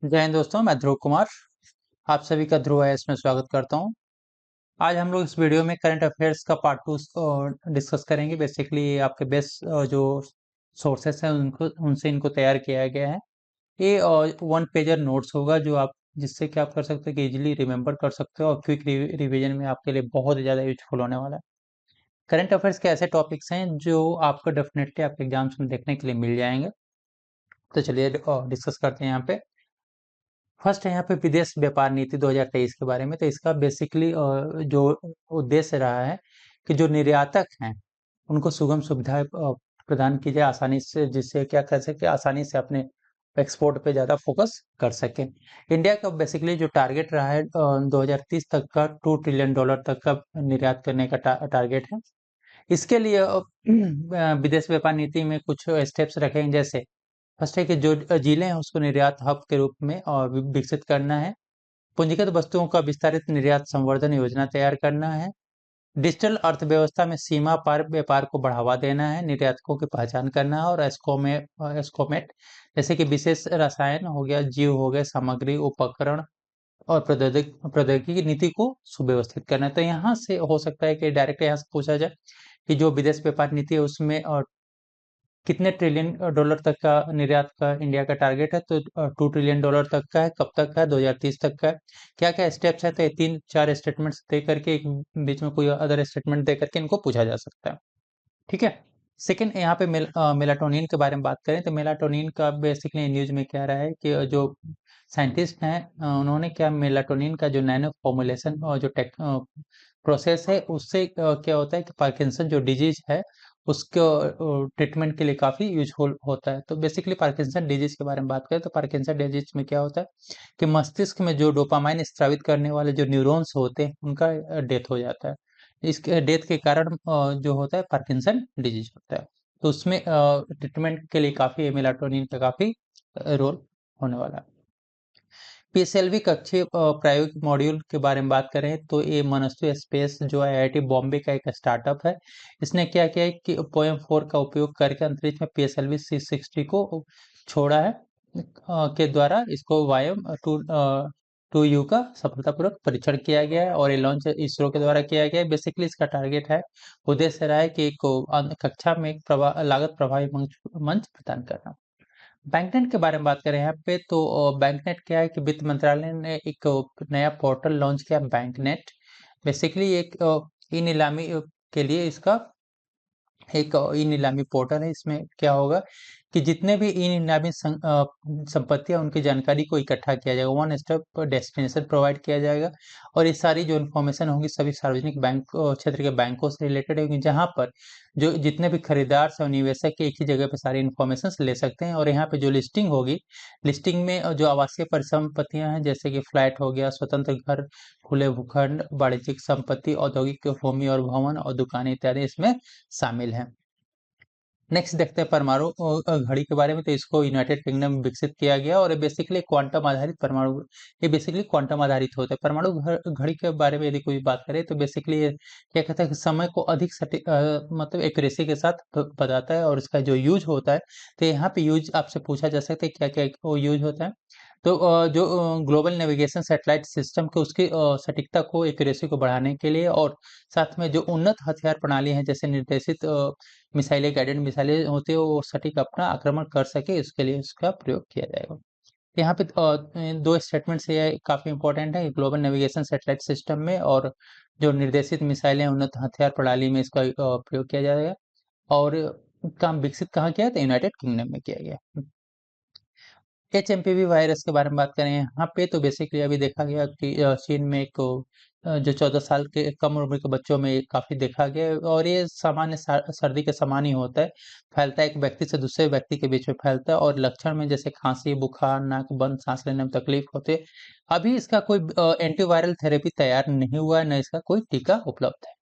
जय हिंद दोस्तों, मैं ध्रुव कुमार आप सभी का ध्रुव है इसमें स्वागत करता हूं। आज हम लोग इस वीडियो में करंट अफेयर्स का पार्ट 2 डिस्कस करेंगे। बेसिकली आपके बेस्ट जो सोर्सेस हैं उनको उनसे इनको तैयार किया गया है। ये वन पेजर नोट्स होगा जो आप जिससे कि आप कर सकते हो कि इजीली रिमेंबर कर सकते हो और क्विक रिवीजन में आपके लिए बहुत ही ज़्यादा यूजफुल होने वाला है। करंट अफेयर्स के ऐसे टॉपिक्स हैं जो आपको डेफिनेटली आपके एग्जाम्स में देखने के लिए मिल जाएंगे। तो चलिए डिस्कस करते हैं यहाँ पे। फर्स्ट है यहाँ पे विदेश व्यापार नीति 2023 के बारे में। तो इसका बेसिकली जो उद्देश्य रहा है कि जो निर्यातक हैं उनको सुगम सुविधाएं प्रदान की जाए आसानी से, जिससे क्या कर सके आसानी से अपने एक्सपोर्ट पे ज़्यादा फोकस कर सके। इंडिया का बेसिकली जो टारगेट रहा है 2030 तक का $2 ट्रिलियन तक का निर्यात करने का टारगेट है। इसके लिए विदेश व्यापार नीति में कुछ स्टेप्स रखेंगे। जैसे फर्स्ट है कि जो जिले हैं उसको निर्यात हब के रूप में और विकसित करना है। पूंजीगत वस्तुओं का विस्तारित निर्यात संवर्धन योजना तैयार करना है। डिजिटल अर्थव्यवस्था में सीमा पार व्यापार को बढ़ावा देना है। निर्यातकों की पहचान करना है। और एस्कोमेट जैसे कि विशेष रसायन हो गया, जीव हो गए, सामग्री, उपकरण और प्रौद्योगिकी नीति को सुव्यवस्थित करना है। तो यहाँ से हो सकता है कि डायरेक्ट यहाँ से पूछा जाए कि जो विदेश व्यापार नीति है उसमें कितने ट्रिलियन डॉलर तक का निर्यात का इंडिया का टारगेट है। तो $2 ट्रिलियन तक का है। कब तक का है? 2030 तक का है। क्या क्या स्टेप्स है? तो ये 3-4 स्टेटमेंट्स दे करके एक बीच में कोई अदर स्टेटमेंट दे करके इनको पूछा जा सकता है। ठीक है। सेकंड यहाँ पे मेलाटोनिन के बारे में बात करें तो मेलाटोनिन का बेसिकली न्यूज में क्या रहा है कि जो साइंटिस्ट हैं उन्होंने क्या मेलाटोनिन का जो नैनो फॉर्मुलेशन और जो टेक प्रोसेस है उससे क्या होता है कि पार्किंसन जो डिजीज है उसको ट्रीटमेंट के लिए काफ़ी यूजफुल होता है। तो बेसिकली पार्किंसन डिजीज के बारे में बात करें तो पार्किंसन डिजीज में क्या होता है कि मस्तिष्क में जो डोपामाइन स्रावित करने वाले जो न्यूरॉन्स होते हैं उनका डेथ हो जाता है। इसके डेथ के कारण जो होता है पार्किंसन डिजीज होता है। तो उसमें ट्रीटमेंट के लिए काफ़ी मेलाटोनिन का काफ़ी रोल होने वाला है। पीएसएलवी कक्षीय प्रायोगिक मॉड्यूल के बारे में बात करें तो ये मनस्तु स्पेस जो आईआईटी बॉम्बे का एक स्टार्टअप है। इसने क्या किया है कि पोएम 4 का उपयोग करके अंतरिक्ष में पीएसएलवी C60 को छोड़ा है के द्वारा इसको वायम टू यू का सफलतापूर्वक परीक्षण किया गया है और ये लॉन्च इसरो के द्वारा किया गया है। बेसिकली इसका टारगेट है, उद्देश्य रहा है कि कक्षा में एक लागत प्रभावी मंच मंच प्रदान करना। बैंकनेट के बारे में बात करें यहाँ पे तो बैंकनेट क्या है कि वित्त मंत्रालय ने एक नया पोर्टल लॉन्च किया बैंकनेट। बेसिकली एक ई नीलामी के लिए इसका एक ई नीलामी पोर्टल है। इसमें क्या होगा कि जितने भी ई नीलामी संपत्तियां उनकी जानकारी को इकट्ठा किया जाएगा, वन स्टॉप डेस्टिनेशन प्रोवाइड किया जाएगा। और ये सारी जो इन्फॉर्मेशन होंगी सभी सार्वजनिक बैंक क्षेत्र के बैंकों से रिलेटेड होंगी, जहां पर जो जितने भी खरीदार और निवेशक एक ही जगह पे सारी इन्फॉर्मेशन ले सकते हैं। और यहाँ पे जो लिस्टिंग होगी, लिस्टिंग में जो आवासीय परिसंपत्तियां हैं जैसे कि फ्लैट हो गया, स्वतंत्र घर, खुले भूखंड, वाणिज्यिक संपत्ति, औद्योगिक भूमि और भवन और दुकानें इत्यादि इसमें शामिल हैं। नेक्स्ट देखते हैं परमाणु घड़ी के बारे में। तो इसको यूनाइटेड किंगडम में विकसित किया गया और ये बेसिकली क्वांटम आधारित परमाणु, ये बेसिकली क्वांटम आधारित होता है। परमाणु घड़ी के बारे में यदि कोई बात करे तो बेसिकली ये क्या कहता है कि समय को अधिक सटीक मतलब एक्यूरेसी के साथ बताता है और इसका जो यूज होता है तो यहाँ पे यूज आपसे पूछा जा सकता है क्या क्या वो यूज होता है। तो जो ग्लोबल नेविगेशन सैटेलाइट सिस्टम के उसकी सटीकता को एक्यूरेसी को बढ़ाने के लिए और साथ में जो उन्नत हथियार प्रणाली है जैसे निर्देशित मिसाइलें, गाइडेड मिसाइलें होती है वो सटीक अपना आक्रमण कर सके, इसके लिए इसका प्रयोग किया जाएगा। यहाँ पे दो स्टेटमेंट्स ये काफी इंपॉर्टेंट है ग्लोबल नेविगेशन सैटेलाइट सिस्टम में और जो निर्देशित मिसाइलें उन्नत हथियार प्रणाली में इसका प्रयोग किया जाएगा। और काम विकसित कहाँ किया है? तो यूनाइटेड किंगडम में किया गया। HMPV वायरस के बारे में बात करें यहाँ पे तो बेसिकली अभी देखा गया कि चीन में एक जो 14 साल के कम उम्र के बच्चों में ये काफी देखा गया है और ये सामान्य सर्दी के समान ही होता है। फैलता है एक व्यक्ति से दूसरे व्यक्ति के बीच में फैलता है और लक्षण में जैसे खांसी, बुखार, नाक बंद, सांस लेने में तकलीफ होते है। अभी इसका कोई एंटीवायरल थेरेपी तैयार नहीं हुआ है, न इसका कोई टीका उपलब्ध है।